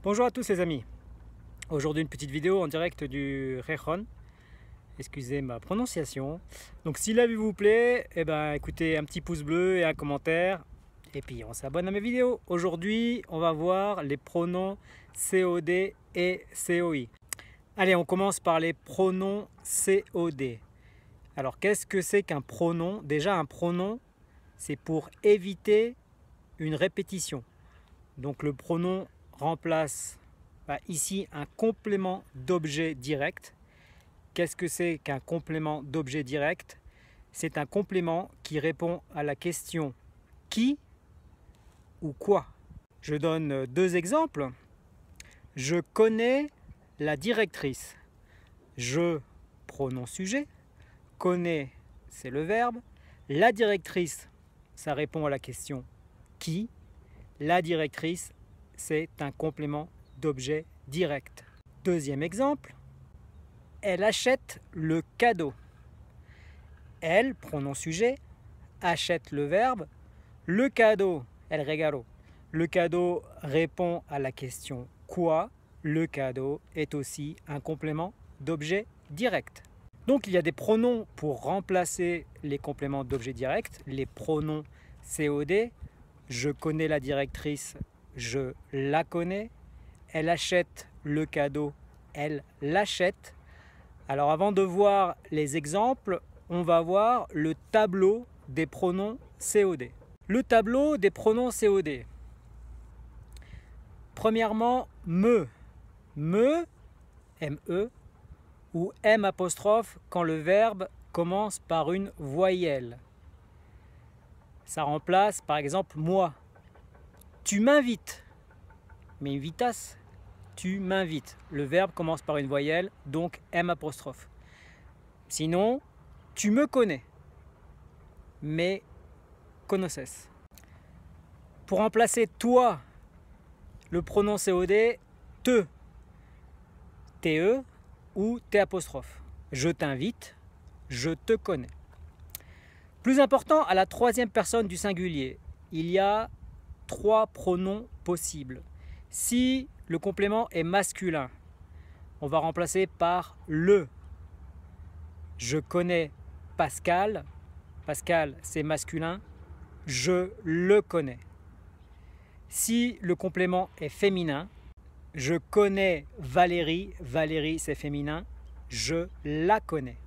Bonjour à tous les amis. Aujourd'hui une petite vidéo en direct du Réjon. Excusez ma prononciation. Donc si la vue vous plaît, écoutez un petit pouce bleu et un commentaire. Et puis on s'abonne à mes vidéos. Aujourd'hui on va voir les pronoms COD et COI. Allez, on commence par les pronoms COD. Alors qu'est-ce que c'est qu'un pronom? Déjà un pronom, c'est pour éviter une répétition. Donc le pronom remplace ici un complément d'objet direct. Qu'est-ce que c'est qu'un complément d'objet direct? C'est un complément qui répond à la question qui ou quoi. Je donne deux exemples. Je connais la directrice. Je, pronom sujet. Connais, c'est le verbe. La directrice, ça répond à la question qui. La directrice, c'est un complément d'objet direct. Deuxième exemple, elle achète le cadeau. Elle, pronom sujet, achète le verbe. Le cadeau, el regalo. Le cadeau répond à la question quoi. Le cadeau est aussi un complément d'objet direct. Donc il y a des pronoms pour remplacer les compléments d'objet direct, les pronoms COD. Je connais la directrice, je la connais. Elle achète le cadeau, elle l'achète. Alors avant de voir les exemples, on va voir le tableau des pronoms COD. Le tableau des pronoms COD. Premièrement, me, M-E, ou M apostrophe quand le verbe commence par une voyelle. Ça remplace par exemple moi. Tu m'invites. Mais invitas, tu m'invites. Le verbe commence par une voyelle, donc M apostrophe. Sinon, tu me connais. Mais conoces. Pour remplacer toi, le pronom COD, te. TE ou T apostrophe. Je t'invite, je te connais. Plus important, à la troisième personne du singulier, il y a trois pronoms possibles. Si le complément est masculin, on va remplacer par le. Je connais Pascal. Pascal, c'est masculin. Je le connais. Si le complément est féminin, je connais Valérie. Valérie, c'est féminin. Je la connais.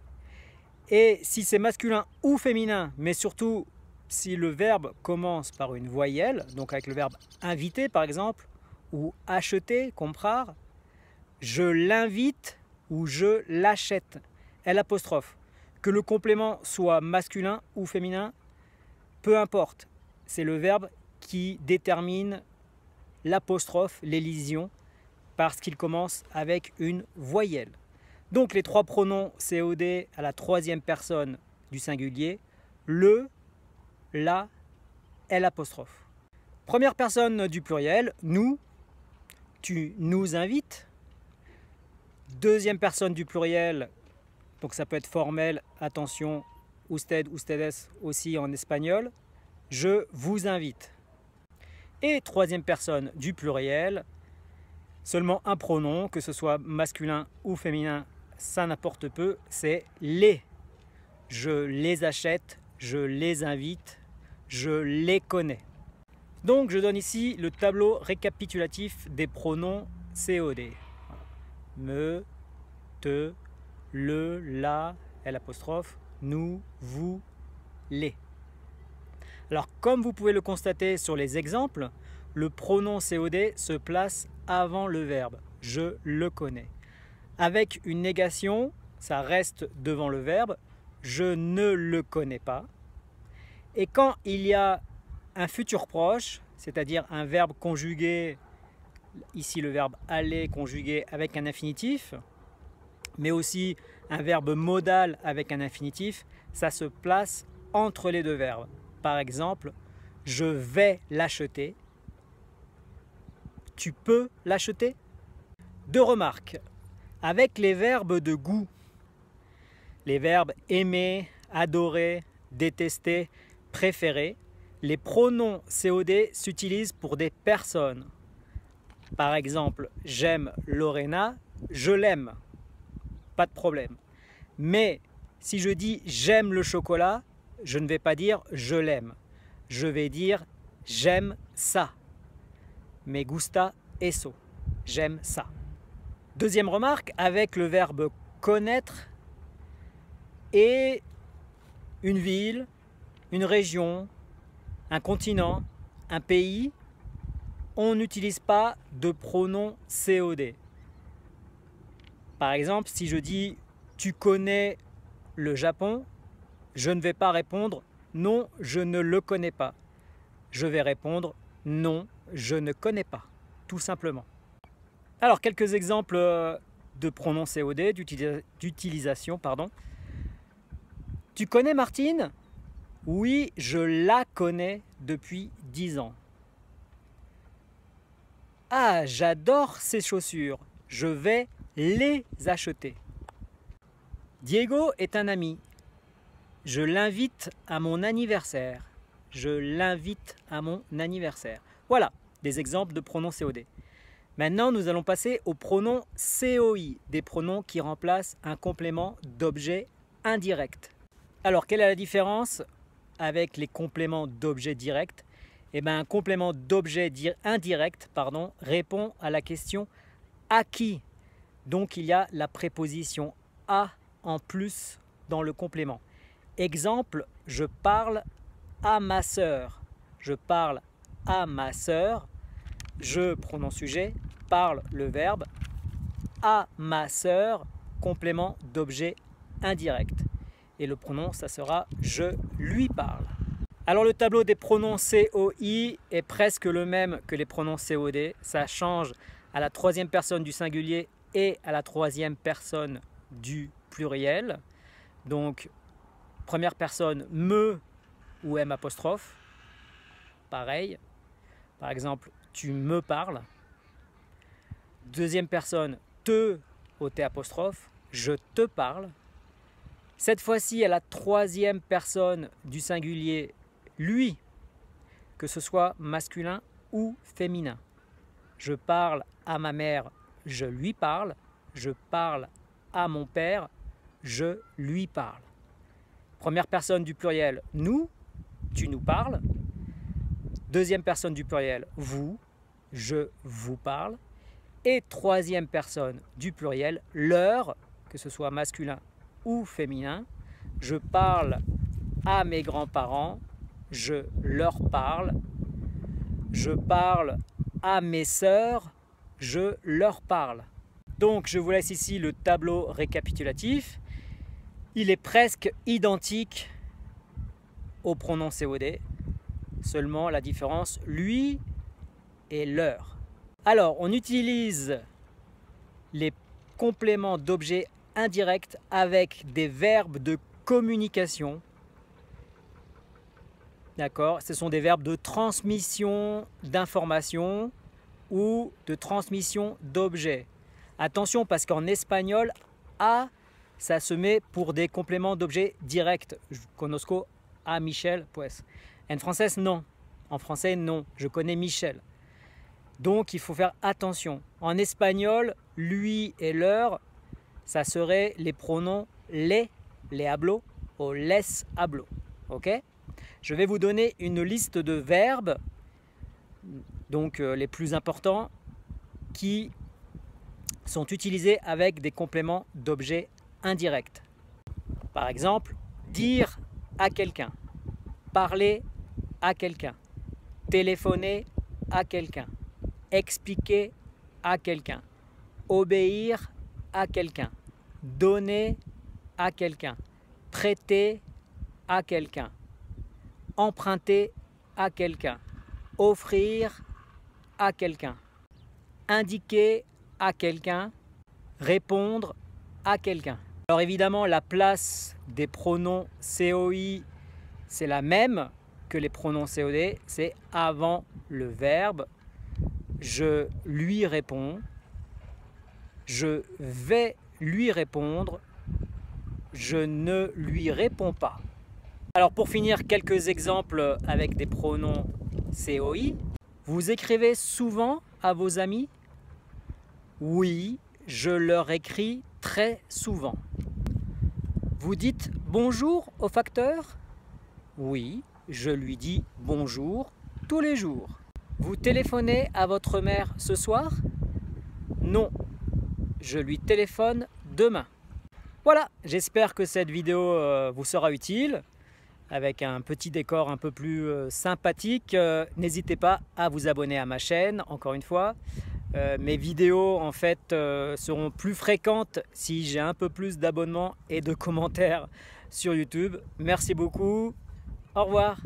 Et si c'est masculin ou féminin, mais surtout si le verbe commence par une voyelle, donc avec le verbe inviter par exemple, ou acheter, comprar, je l'invite ou je l'achète, L apostrophe. Que le complément soit masculin ou féminin, peu importe. C'est le verbe qui détermine l'apostrophe, l'élision, parce qu'il commence avec une voyelle. Donc les trois pronoms COD à la troisième personne du singulier, le, la, L apostrophe. Première personne du pluriel, nous, tu nous invites. Deuxième personne du pluriel, donc ça peut être formel, attention, usted, ustedes aussi en espagnol, je vous invite. Et troisième personne du pluriel, seulement un pronom, que ce soit masculin ou féminin, ça n'importe peu, c'est les. Je les achète, je les invite, je les connais. Donc je donne ici le tableau récapitulatif des pronoms COD. Me, te, le, la, L apostrophe, nous, vous, les. Alors comme vous pouvez le constater sur les exemples, le pronom COD se place avant le verbe. Je le connais. Avec une négation, ça reste devant le verbe. Je ne le connais pas. Et quand il y a un futur proche, c'est-à-dire un verbe conjugué, ici le verbe aller conjugué avec un infinitif, mais aussi un verbe modal avec un infinitif, ça se place entre les deux verbes. Par exemple, je vais l'acheter. Tu peux l'acheter. Deux remarques. Avec les verbes de goût, les verbes aimer, adorer, détester, préférer, les pronoms COD s'utilisent pour des personnes. Par exemple, j'aime Lorena, je l'aime, pas de problème. Mais si je dis j'aime le chocolat, je ne vais pas dire je l'aime. Je vais dire j'aime ça. Me gusta eso. J'aime ça. Deuxième remarque, avec le verbe connaître et une ville, une région, un continent, un pays, on n'utilise pas de pronom COD. Par exemple, si je dis tu connais le Japon, je ne vais pas répondre non, je ne le connais pas. Je vais répondre non, je ne connais pas, tout simplement. Alors, quelques exemples de pronoms COD, d'utilisation, pardon. Tu connais Martine? Oui, je la connais depuis 10 ans. Ah, j'adore ces chaussures, je vais les acheter. Diego est un ami. Je l'invite à mon anniversaire. Je l'invite à mon anniversaire. Voilà, des exemples de pronoms COD. Maintenant, nous allons passer aux pronoms COI, des pronoms qui remplacent un complément d'objet indirect. Alors, quelle est la différence avec les compléments d'objet direct? Eh bien, un complément d'objet indirect répond à la question à qui. Donc, il y a la préposition à en plus dans le complément. Exemple, je parle à ma sœur. Je parle à ma sœur. Je, pronom sujet, parle le verbe. À ma sœur, complément d'objet indirect. Et le pronom, ça sera je lui parle. Alors le tableau des pronoms COI est presque le même que les pronoms COD. Ça change à la troisième personne du singulier et à la troisième personne du pluriel. Donc, première personne, me ou M apostrophe. Pareil. Par exemple, tu me parles. Deuxième personne, te au T apostrophe. Je te parle. Cette fois-ci, à la troisième personne du singulier, lui, que ce soit masculin ou féminin. Je parle à ma mère, je lui parle. Je parle à mon père, je lui parle. Première personne du pluriel, nous, tu nous parles. Deuxième personne du pluriel, vous, je vous parle. Et troisième personne du pluriel, leur, que ce soit masculin ou féminin. Je parle à mes grands-parents, je leur parle. Je parle à mes sœurs, je leur parle. Donc je vous laisse ici le tableau récapitulatif. Il est presque identique au pronom COD, seulement la différence, lui et leur. Alors on utilise les compléments d'objets indirects avec des verbes de communication. D'accord, ce sont des verbes de transmission d'informations ou de transmission d'objets. Attention parce qu'en espagnol, a, ça se met pour des compléments d'objets directs. Je conozco a Michel, pues. En français, non. En français, non. Je connais Michel. Donc, il faut faire attention. En espagnol, lui et leur, ça serait les pronoms les hablo, ou les hablo. Ok? Je vais vous donner une liste de verbes, donc les plus importants, qui sont utilisés avec des compléments d'objets indirects. Par exemple, dire à quelqu'un, parler à quelqu'un, téléphoner à quelqu'un, expliquer à quelqu'un, obéir à quelqu'un, donner à quelqu'un, prêter à quelqu'un, emprunter à quelqu'un, offrir à quelqu'un, indiquer à quelqu'un, répondre à quelqu'un. Alors évidemment, la place des pronoms COI, c'est la même que les pronoms COD, c'est avant le verbe. Je lui réponds, je vais lui répondre, je ne lui réponds pas. Alors pour finir, quelques exemples avec des pronoms COI. Vous écrivez souvent à vos amis Oui, je leur écris très souvent. Vous dites bonjour au facteur? Oui, je lui dis bonjour tous les jours. Vous téléphonez à votre mère ce soir? Non, je lui téléphone demain. Voilà, j'espère que cette vidéo vous sera utile, avec un petit décor un peu plus sympathique. N'hésitez pas à vous abonner à ma chaîne, encore une fois. Mes vidéos en fait seront plus fréquentes si j'ai un peu plus d'abonnements et de commentaires sur YouTube. Merci beaucoup, au revoir.